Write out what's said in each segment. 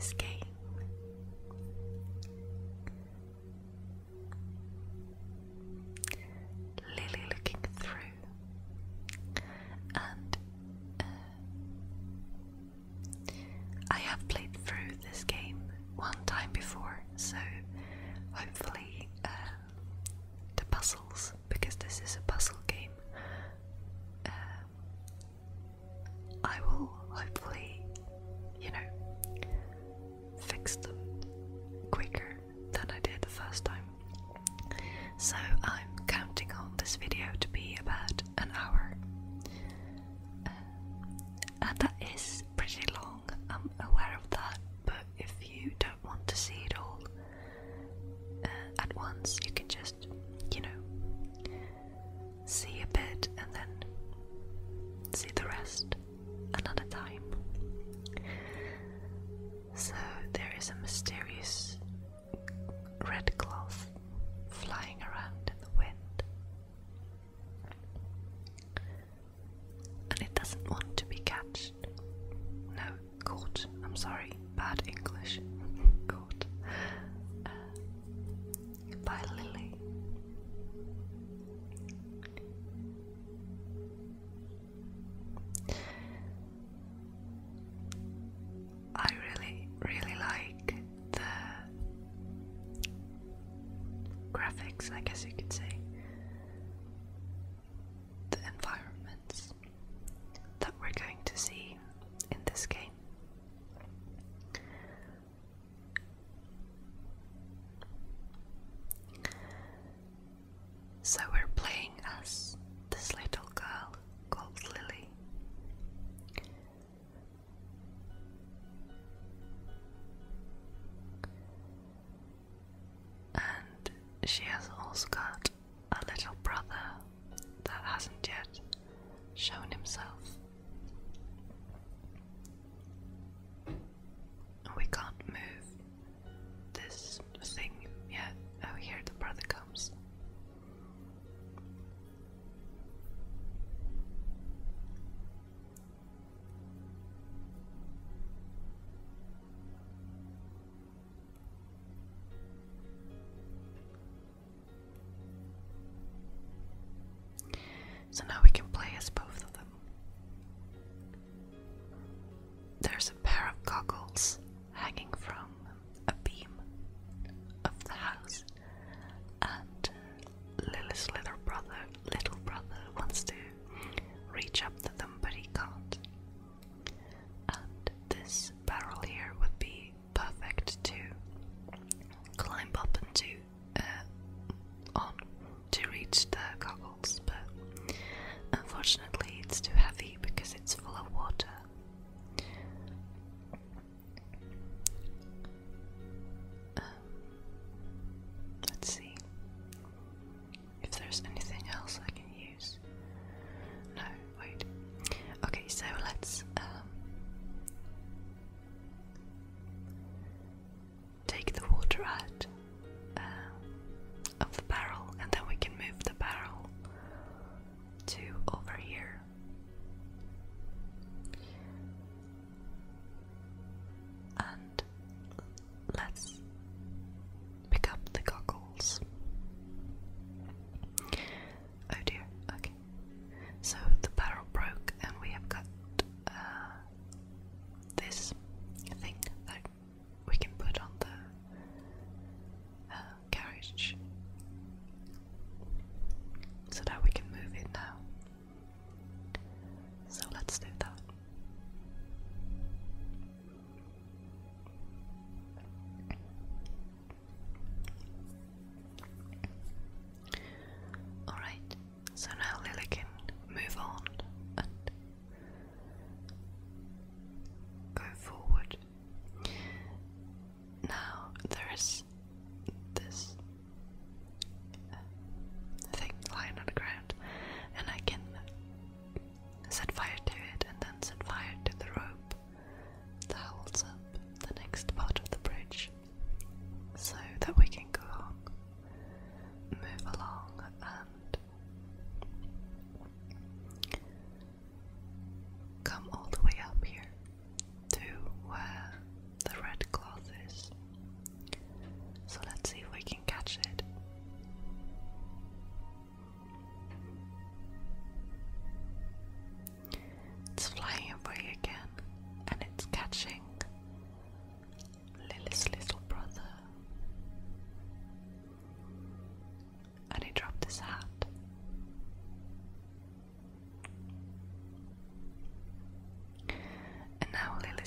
this game. Lilly Looking Through. And I have played through this game one time before, so hopefully the puzzles, because this is a puzzle game, I will hopefully, fix them quicker than I did the first time. So I'm counting on this video to be about an hour. And that is pretty long, I'm aware of that, but if you don't want to see it all at once, you can just, see a bit and then see the rest another time. So there is a mysterious red cloth flying around in the wind, and it doesn't want to be catched. No, caught. I'm sorry, bad English. Caught by Lilly. I really like the graphics, I guess you could say, the environments that we're going to see in this game. So we're playing as this little girl called Lilly. And she has also got a little brother that hasn't yet shown himself. We can't move this thing yet. Oh, here the brother comes.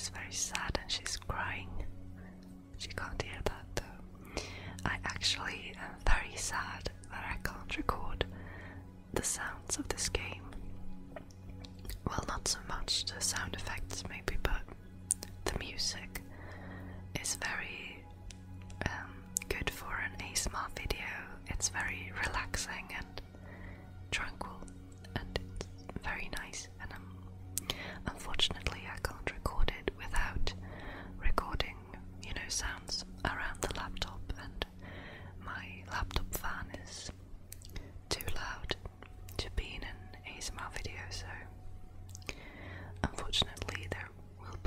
is very sad and she's crying. She can't hear that though. I actually am very sad that I can't record the sounds of this game. Well, not so much the sound effects maybe, but the music is very good for an ASMR video. It's very relaxing and tranquil, and it's very nice. And unfortunately, I can't record it without recording, sounds around the laptop, and my laptop fan is too loud to be in an ASMR video, so unfortunately there will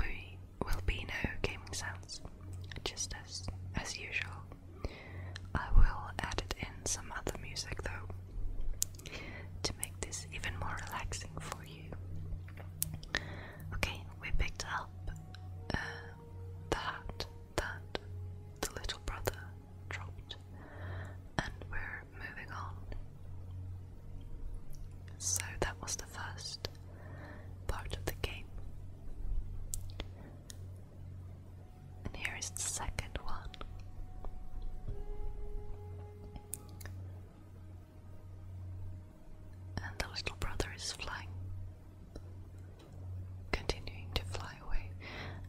be no gaming sounds, just as usual. I will edit in some other music though to make this even more relaxing for you. Okay, we picked up the hat that the little brother dropped, and we're moving on. So that was the first part of the game. And here is the second one. And the little brother is flying, continuing to fly away,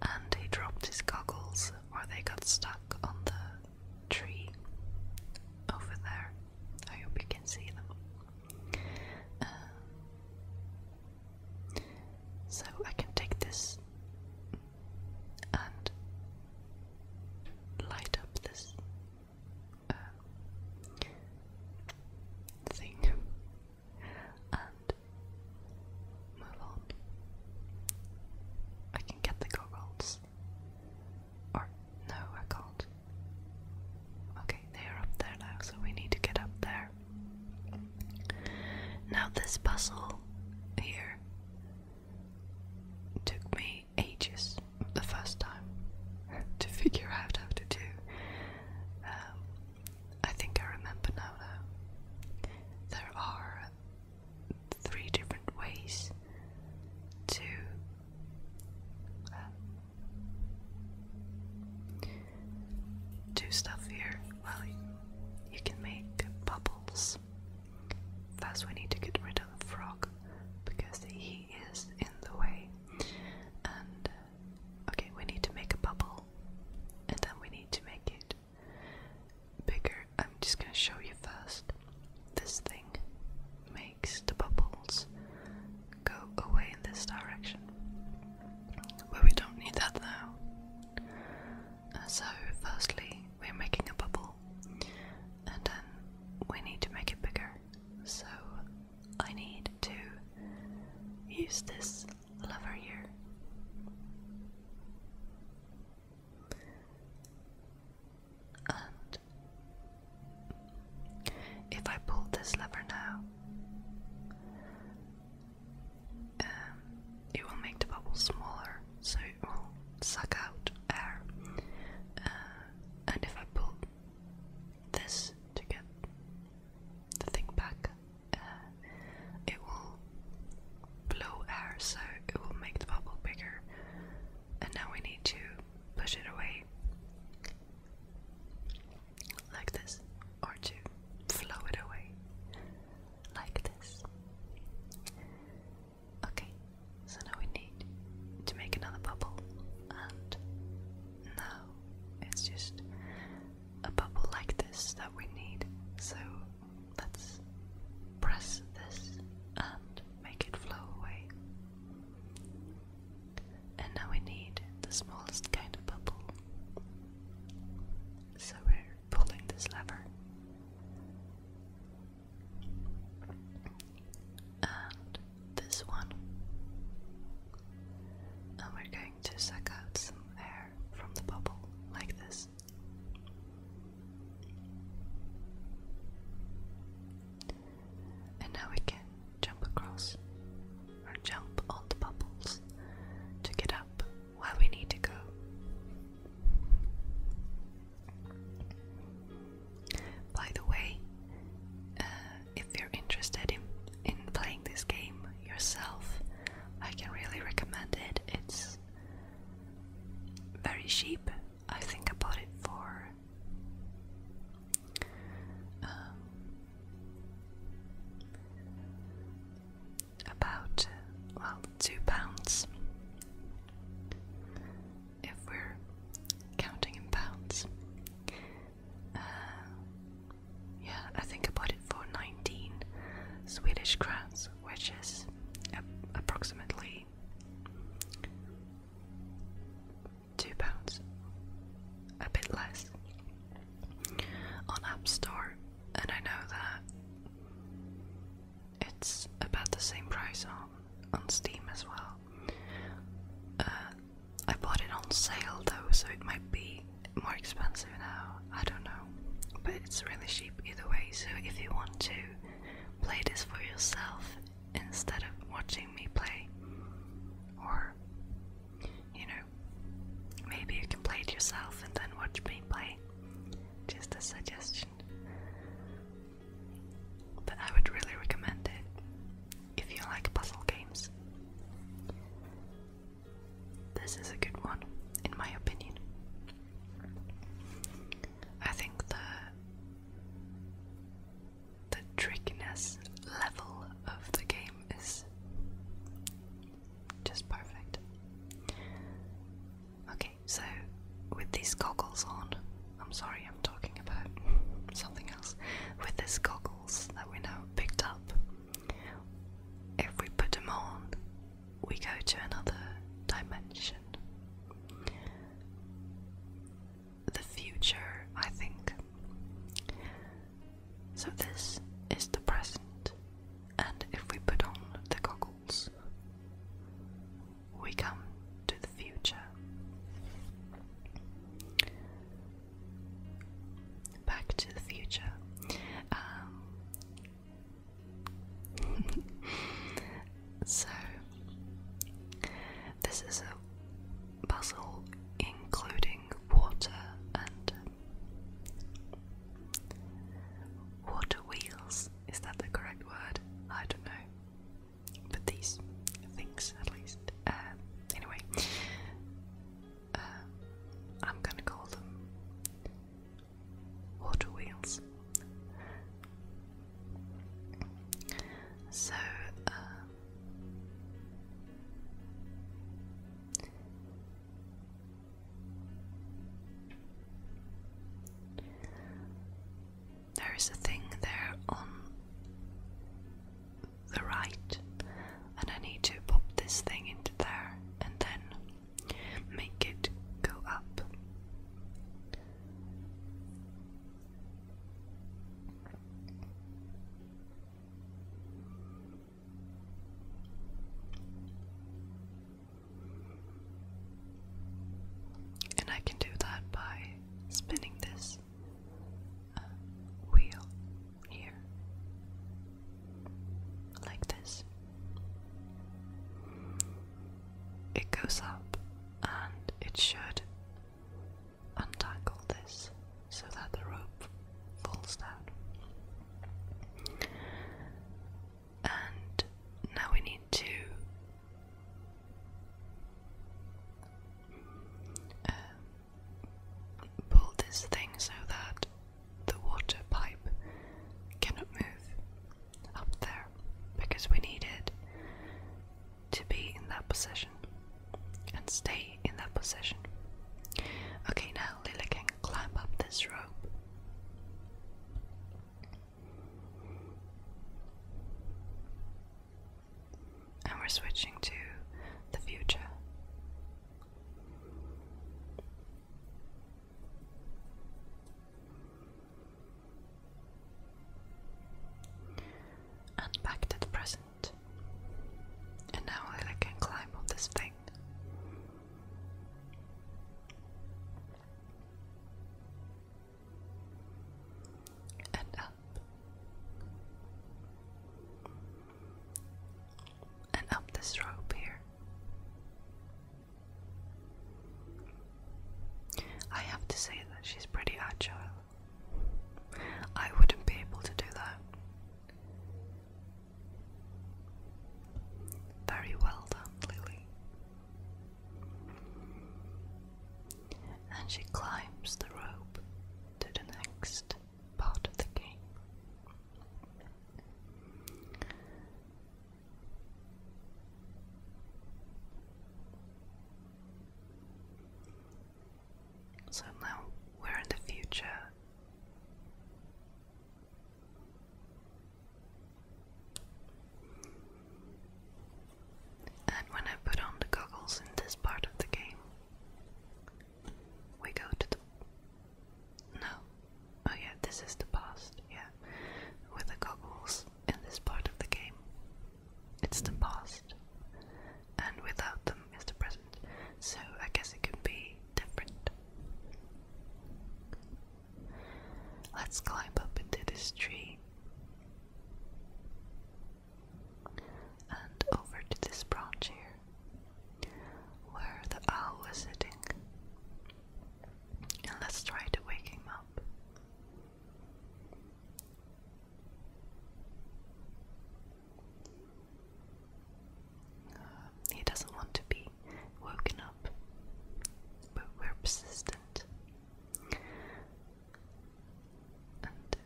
and he dropped his goggles, or they got stuck on the tree over there. I hope you can see them. So I can take this and light up this thing and move on. I can get the goggles. Or no, I can't. Okay, they are up there now, so we need to get up there. Now this puzzle here took me ages the first time to figure out how to do. I think I remember now though. There are 3 different ways to do stuff here. Well, you can make bubbles. First we need to get rid of the frog because he is in the way. And okay, we need to make a bubble, and then we need to make it bigger. I'm just gonna show you first. This thing makes the bubbles go away in this direction, but we don't need that now. So firstly we're making a bubble, and then we need to make it bigger. So I need to use this lever here. And if I pull this lever now, it will make the bubble smaller, so it will suck out air. And if I pull this to get the thing back, it will blow air, so it will make the bubble bigger. And now we need to push it away like this, or to flow it away like this. Okay, so now we need to make another bubble, and now it's just a bubble like this that we need. So let's press this and make it flow away. And now we need the smallest kind of bubble. So we're pulling this lever. And this one. And we're going to suck out some air from the bubble like this. And now we can jump across, or jump on the bubbles to get up where we need to go. pretty cheap. I think I bought it for about, well, £2 if we're counting in pounds. Yeah, I think I bought it for 19 Swedish crowns, which is approximately £2, a bit less, on App Store, and I know that it's about the same price on Steam as well. I bought it on sale though, so it might be more expensive now, I don't know, but it's really cheap either way. So if you want to play this for yourself instead of watching me play, or you know, maybe you can play it yourself and then watch me play, just a suggestion. But I would really recommend it if you like puzzle games. This is a good one, in my opinion. I think the trickiness level of the game is just perfect. Okay, so with these goggles on, I'm sorry, I'm talking about something else. With these goggles that we now picked up, if we put them on, we go to another dimension. The future, I think. So this is the present, and if we put on the goggles, we come to the future. Back to the future. So this is a puzzle including water and water wheels. Is that the correct word? I don't know. But these things, at least. Anyway, I'm gonna call them water wheels. So, there is a thing there on the right, and I need to pop this thing into there and then make it go up. And I can do that by spinning this wheel here, like this. It goes up and it should untangle this so that the rope falls down. And now we need to pull this thing so that the water pipe cannot move up there, because we need it to be in that position and stay in that position. Okay, now Lily can climb up this rope. And we're switching to the future. And back to the present. And now Lily can climb on this thing. And up. And up this rope. and she climbs the rope to the next part of the game. So now we're in the future. And when I put on the goggles in this part of the game, we go to the... No. Oh yeah, this is the past, yeah. With the goggles in this part of the game, it's the past. And without them is the present. So I guess it can be different. Let's climb up into this tree. And over to this branch here, where the owl is sitting. And let's try to wake him up. He doesn't want to be woken up, but we're persistent. And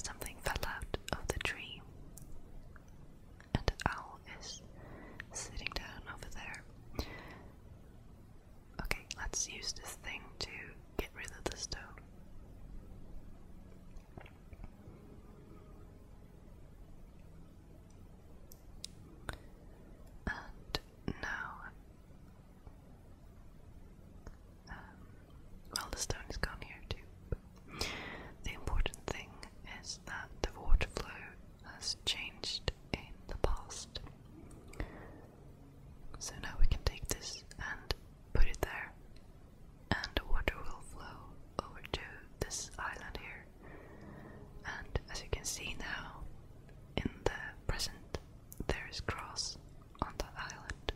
something fell out of the tree, and the owl is sitting down over there. Okay, let's use this thing to get rid of the stone. And now, well, the stone is gone here too. The important thing is that the water flow has changed in the past. So now we can take this and put it there, and the water will flow over to this island here. And as you can see now, in the present, there is grass on that island.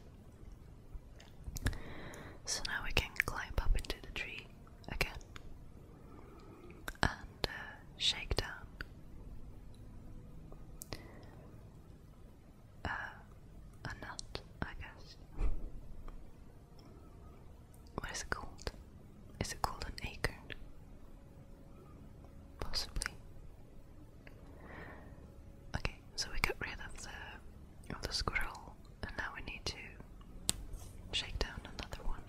So now we can climb up into the tree again and shake down a nut, I guess. What is it called? Is it called an acorn? Possibly. Okay, so we got rid of the squirrel, and now we need to shake down another one.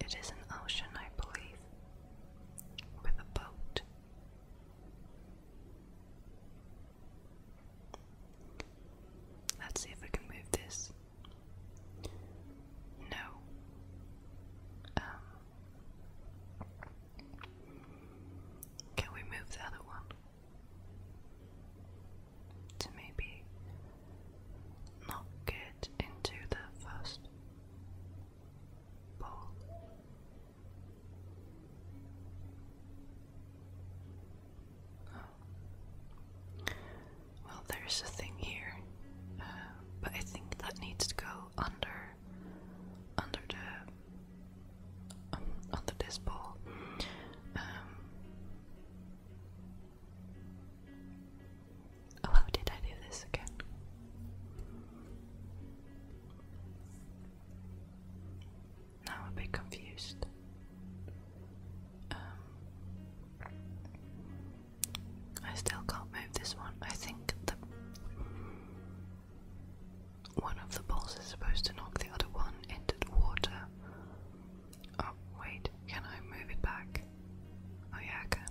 It is an ocean, I believe, with a boat. Let's see if I can move this. No. Can we move the other one? To maybe knock it into the first ball. Oh. Well, there's a thing here, but I think that needs to go under this ball. Oh, how did I do this again? Now I'm a bit confused. I still can't move this one. I think one of the balls is supposed to knock the other one into the water. Oh, wait, can I move it back? Oh yeah, I can.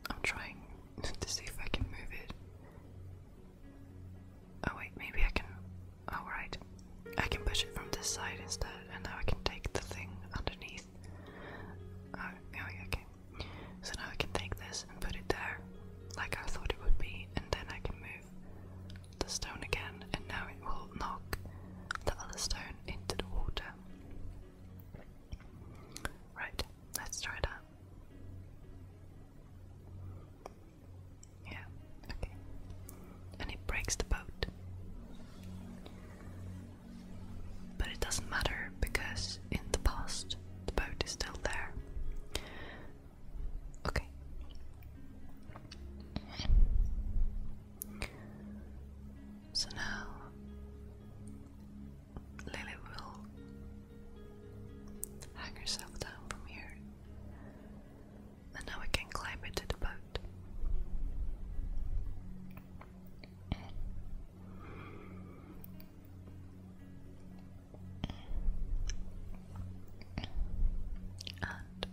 I'm trying to see if I can move it. Oh wait, maybe I can. Oh right, I can push it from this side instead, and now I can take the thing underneath. Oh yeah, okay. So now I can take this and put it there, like I thought it would be, and then I can move the stone again, and now it will knock the other stone into the water. Right, let's try that. Yeah, okay. And it breaks the boat. But it doesn't matter because in the past the boat is still there. Okay. So now Lily will hang herself down from here, and now we can climb into the boat. And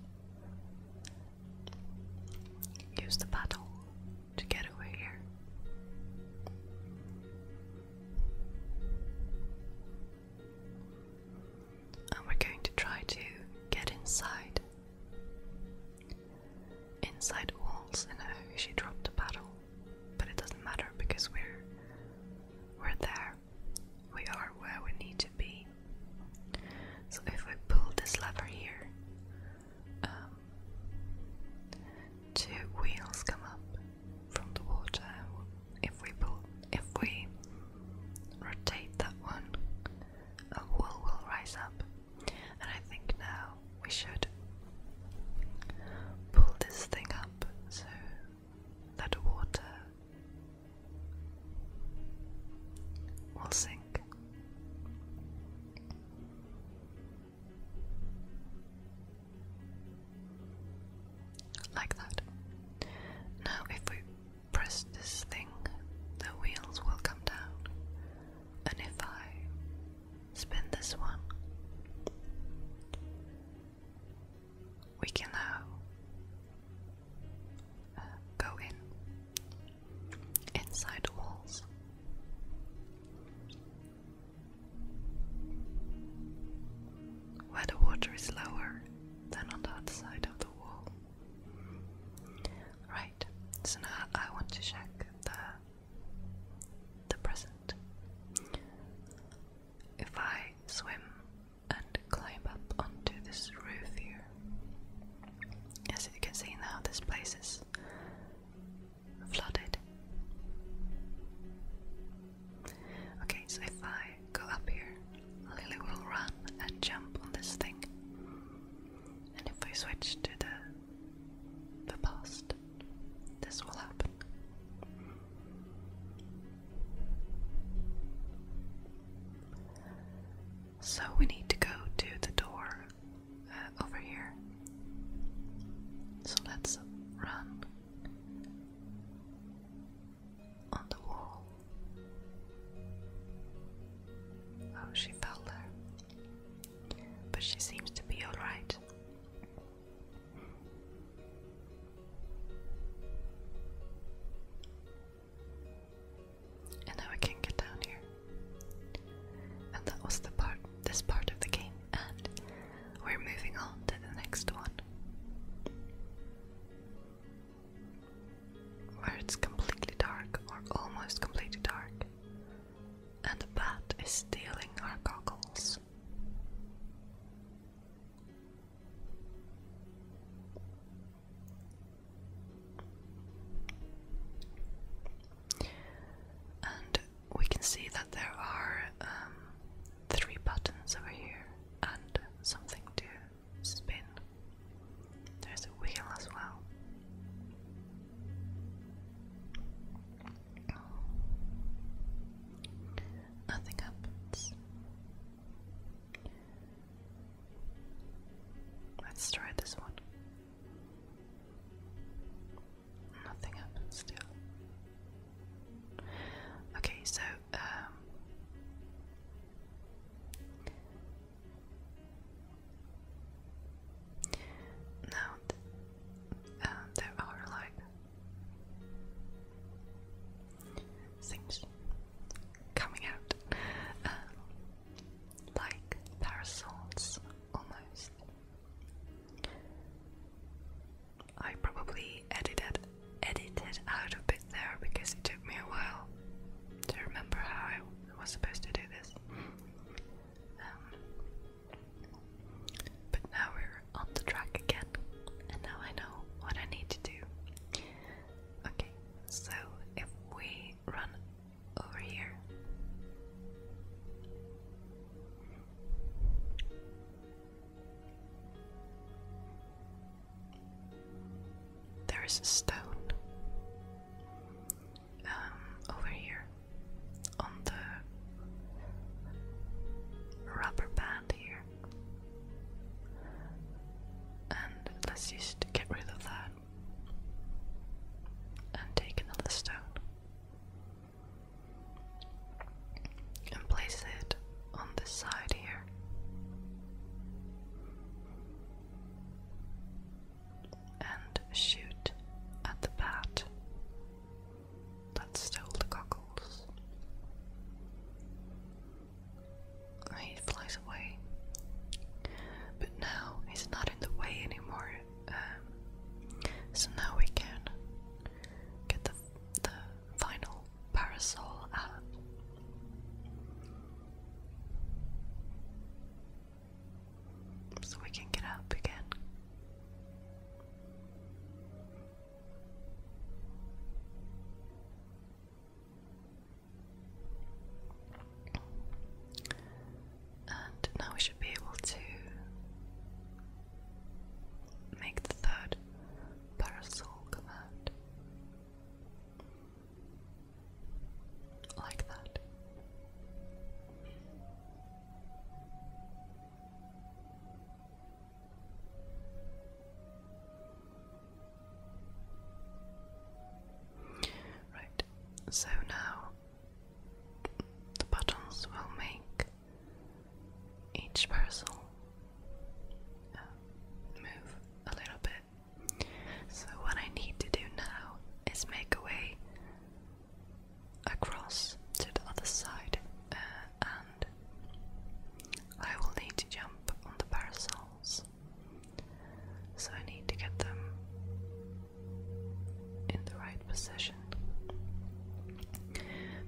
use the paddle to get over here. And we're going to try to get inside the walls. And she dropped the paddle, but it doesn't matter because we're there. We are where we need to be. So if we pull this lever here, two wheels come up from the water. If we rotate that one, a wall will rise up. And I think now we should pull this thing up so that the water will sink. but she seems to be alright. And now we can get down here. And that was this part of the game, and we're moving on to the next one. Where it's completely dark, or almost completely dark. And the bat is stealing our goggles. And we can see that there are 3 buttons over here and something to spin. There's a wheel as well. Nothing happens. Let's try this one. Nothing happens still. Okay, so now there are like things coming out, like parasols almost. I probably edited out a bit there because it took me a while to remember how I was supposed to do this. But now we're on the track again, and now I know what I need to do. Okay, so if we run over here, there is a stone over here on the rubber band here, and let's just get rid of that and take another stone and place it on this side here. And shoot at the bat that stole the goggles. He flies away, but now he's not in the way anymore. So now we can get the final parasol out. So we can get up again. And now we should be able to make the 3rd parasol come out. Like that. Right, so now the buttons will make each parasol move a little bit. So what I need to do now is make a way across to the other side, and I will need to jump on the parasols. So I need to get them in the right position,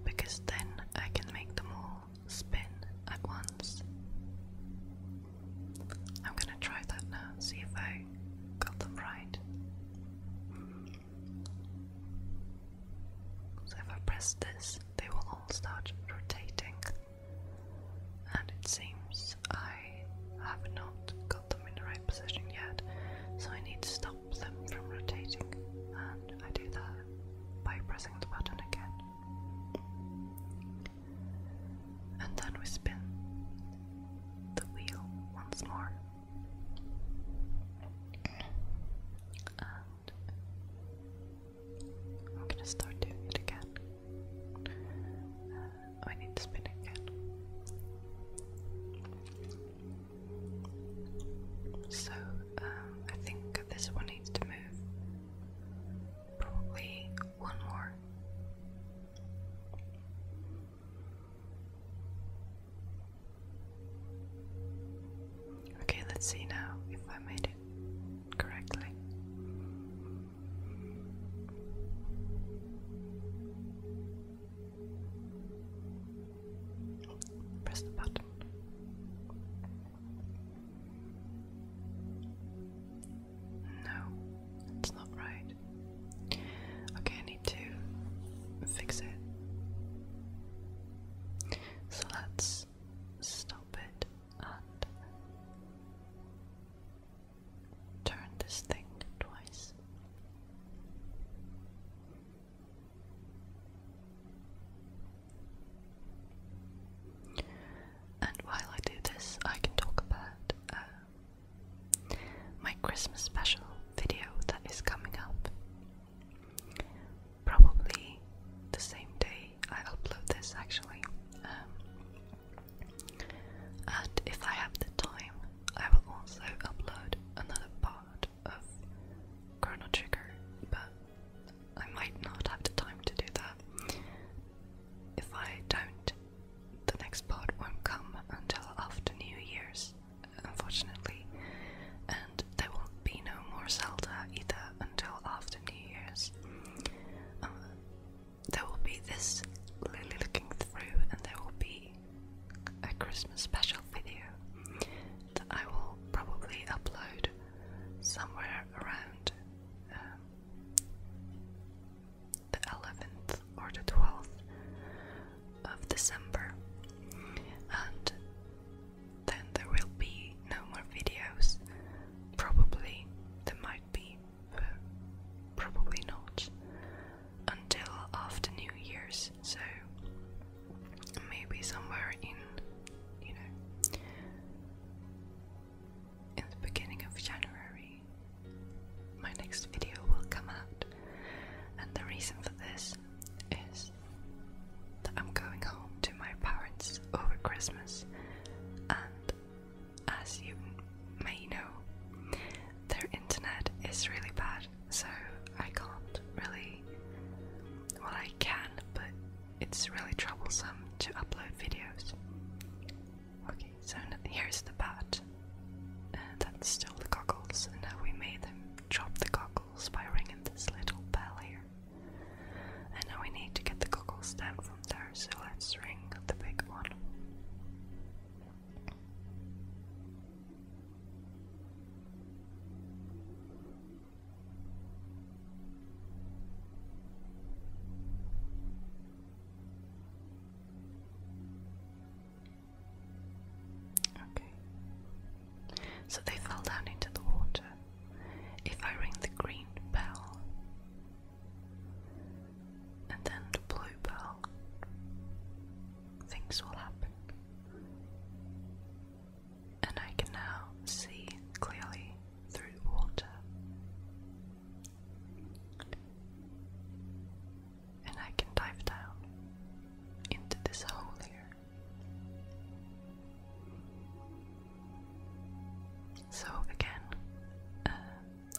because then I can make them all spin at once. I'm gonna try that now, see if I got them right. So if I press this, they will all start rotating, and it seems I have not got them in the right position yet, so I need to stop them from rotating, and I do that by pressing the button again. And then we spin the wheel once more. And I'm gonna start doing it again. Let's see now if I made it correctly. Press the button. No, it's not right. Okay, I need to fix it. So let's stop it and turn this thing twice. And while I do this, I can talk about my Christmas special video that is coming up. Probably the same day I upload this, actually. And if I have the time, I will also upload another part of Chrono Trigger, but I might not have the time to do that. If I don't, the next part won't come until after New Year's, unfortunately, and there will be no more Zelda either until after New Year's. There will be this Lilly Looking Through, and there will be a Christmas special video that I will probably upload somewhere around the 11th or the 12th of December, and then there will be no more videos. Probably there might be, but probably not until after New Year's, so maybe somewhere in, you know, in the beginning of January, my next video will come out. And the reason for this is that I'm going home to my parents over Christmas, and as you may know, their internet is really bad, so I can't really, well, I can, but it's really troublesome to upload videos. Okay, so here's the bat. That's still the goggles, and now we made them drop the goggles by ringing this little bell here. And now we need to get the goggles down from there, so let's ring the big one. Okay. So they fell down into the water. If I ring the green bell and then the blue bell, things will happen. And I can now see clearly through the water. And I can dive down into this hole here. So again,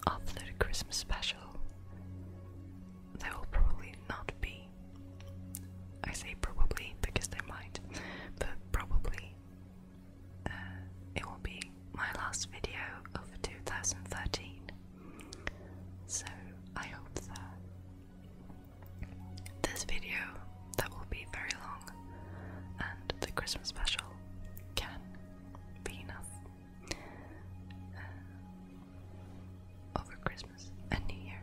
after the Christmas special, there will probably not be, I say probably because they might, but probably it will be my last video of 2013. So I hope that this video, that will be very long, and the Christmas special can be enough over Christmas and New Year.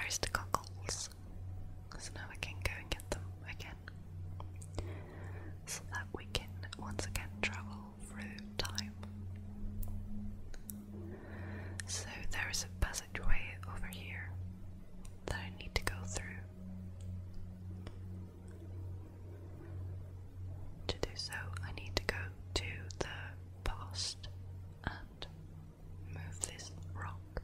is the goggles. So now I can go and get them again. So that we can once again travel through time. So there is a passageway over here that I need to go through. To do so, I need to go to the past and move this rock.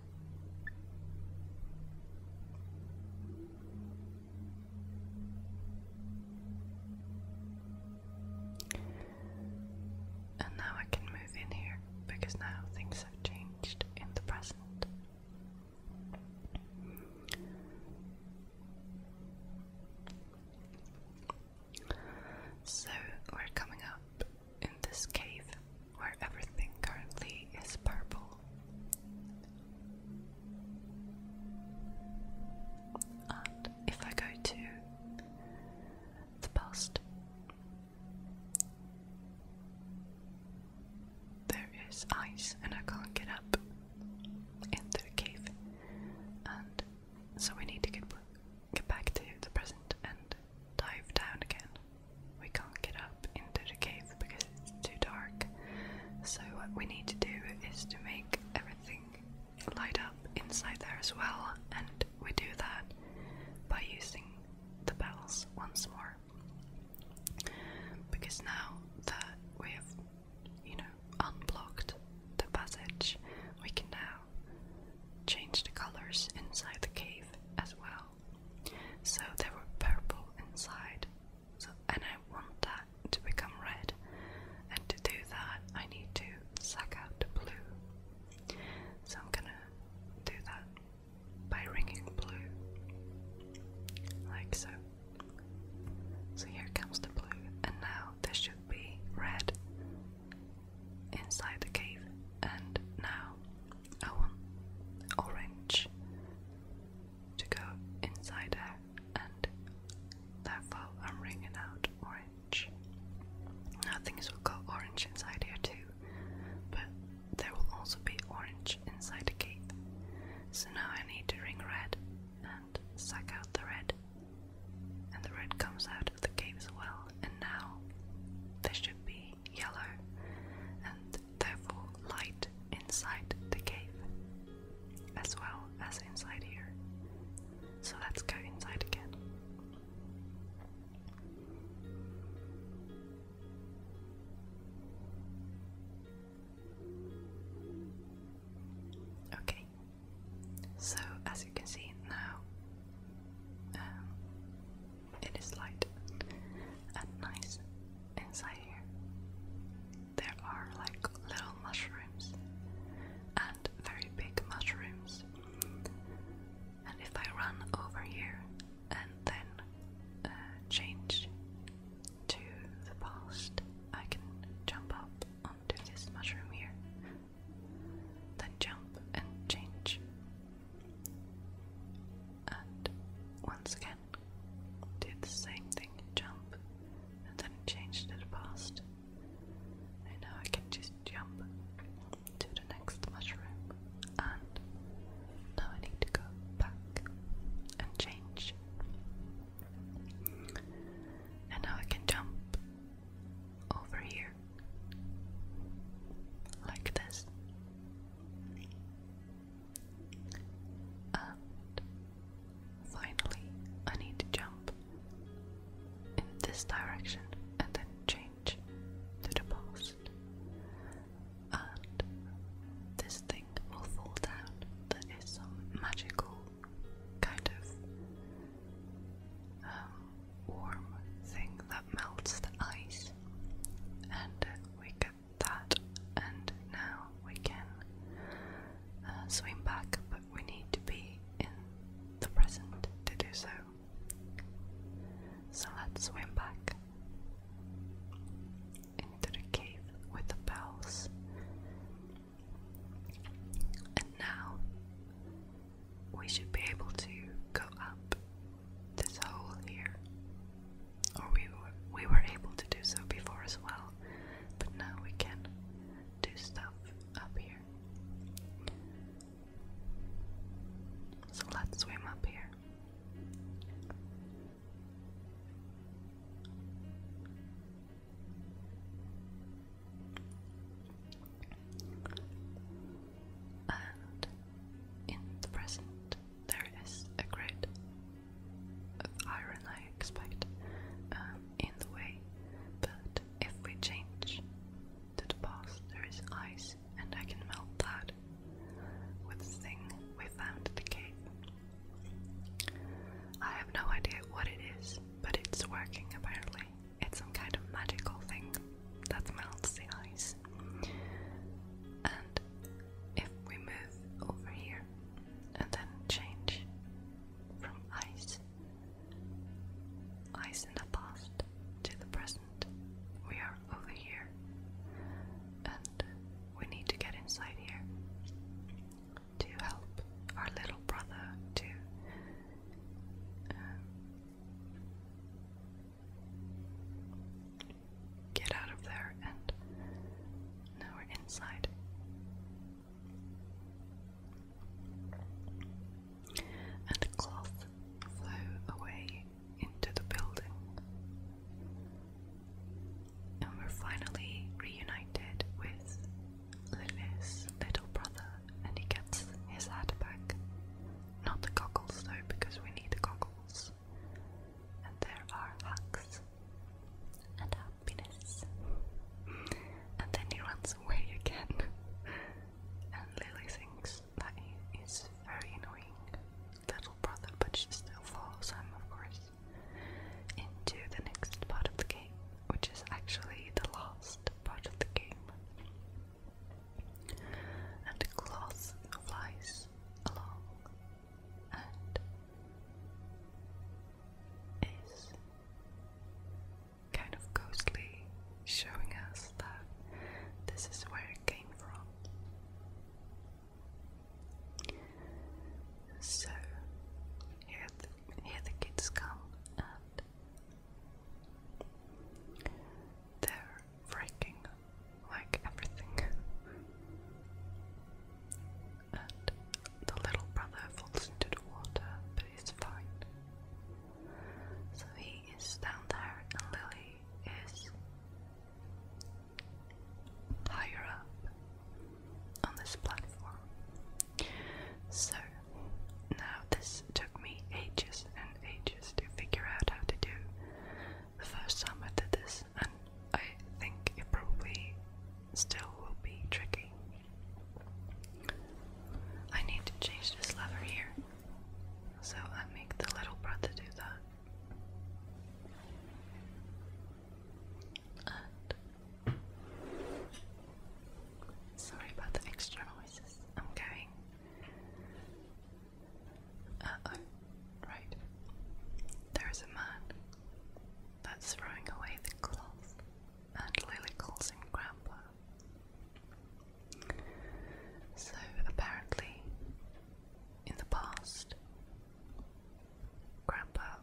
And now I can move in here because now things have changed in the present. So we're coming up in this cave where everything currently is purple. And if I go to the past, there is ice and I can't get up into the cave. And so we need to get back to the present and dive down again. We can't get up into the cave because it's too dark. So what we need to do is to make everything light up inside there as well, and we do that by using the bells once more. Because now that we have, unblocked the passage, we can now change the colors inside the cave as well. So they were purple inside, and I want that to become red, and to do that I need to suck out the blue. So I'm gonna do that by ringing blue, like so. So here comes the blue, and now there should be place in the past to the present. We are over here, and we need to get inside here to help our little brother to get out of there, and now we're inside. And the cloth flew away into the building, and we're finally reunited with Lily's little brother, and he gets his hat back. Not the goggles though, because we need the goggles. And there are hugs and happiness. And then he runs away again. And Lily thinks that he is very annoying little brother, but she still follows him, of course, into the next part of the game, which is actually the last part of the game. And the cloth flies along and is kind of ghostly, showing us that this is where it came from. So here the kids come, and they're breaking like everything. And the little brother falls into the water, but he's fine. So he is down there, and Lily is higher up on this platform. So now this took me ages and ages to figure out how to do. The first time I did this, and I think it probably still will be tricky. I need to change this lever here, so I make the little brother do that. And sorry about the extra noises I'm getting. Right. There's a man that's throwing away the cloth, and Lily calls him Grandpa. So apparently, in the past, Grandpa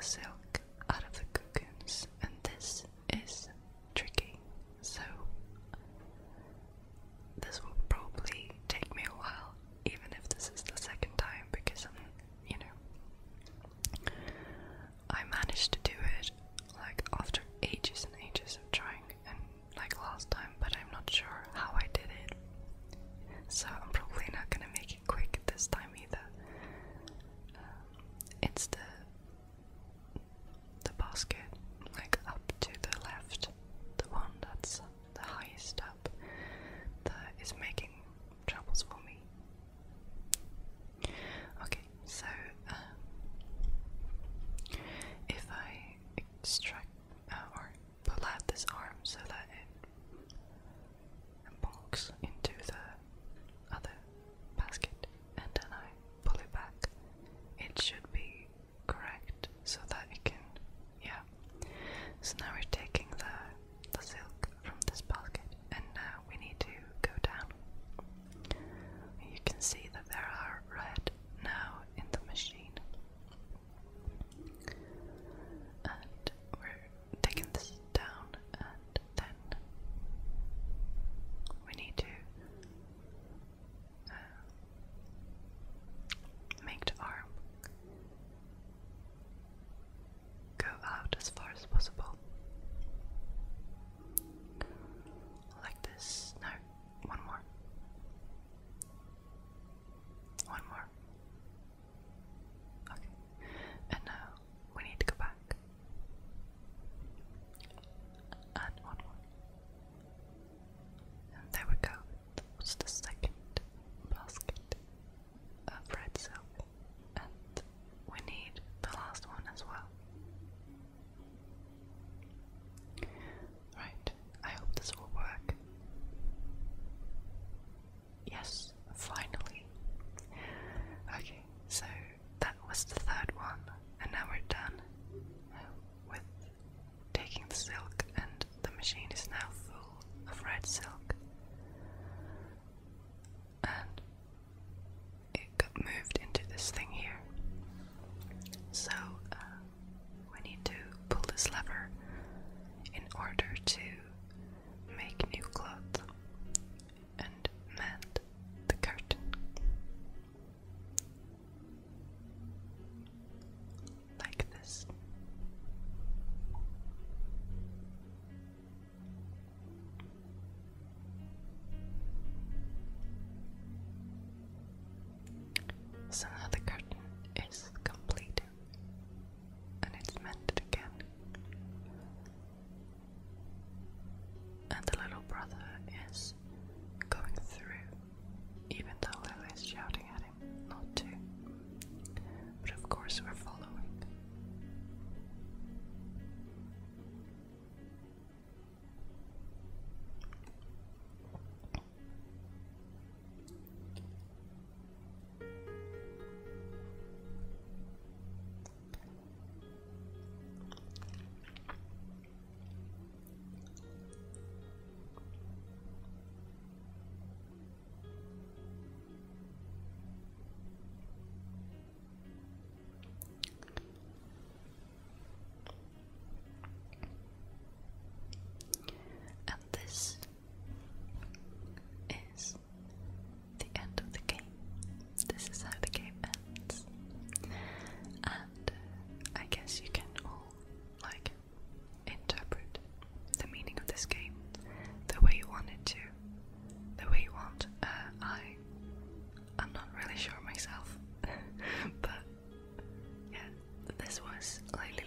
silk out of the cocoons, and this is tricky, so this will probably take me a while, even if this is the second time, because I managed to do it like after ages and ages of trying, and like last time, but I'm not sure how I did it. So I'm probably not gonna make it quick this time either. It's the basket, like up to the left, the one that's the highest up, that is making troubles for me. Okay, so if I extract or pull out this arm so that it bonks into the other basket, and then I pull it back, it should be correct, so that it can, yeah. So now we're taking the silk from this basket, and now we need to go down. You can see that there are red now in the machine, and we're taking this down, and then we need to make the arm go out as far as possible, like this. No, one more. One more. Okay, and now we need to go back, and one more, and there we go. That was the second basket of red silk, and we need the last one as well. Right, I hope this will work. Yes, finally. Okay, so that was the third one, and now we're done with taking the silk, and the machine is now full of red silk. And it got moved into this thing here. So we need to pull this lever in order to make new cloth and mend the curtain. Like this. So now the curtain is complete, and it's mended again. And the little brother is going through, even though Lily is shouting at him not to. But of course we're following. And this is the end of the game. This is how the game ends. And I guess you can all like interpret the meaning of this game the way you want it to, the way you want. I'm not really sure myself, but yeah, this was Lilly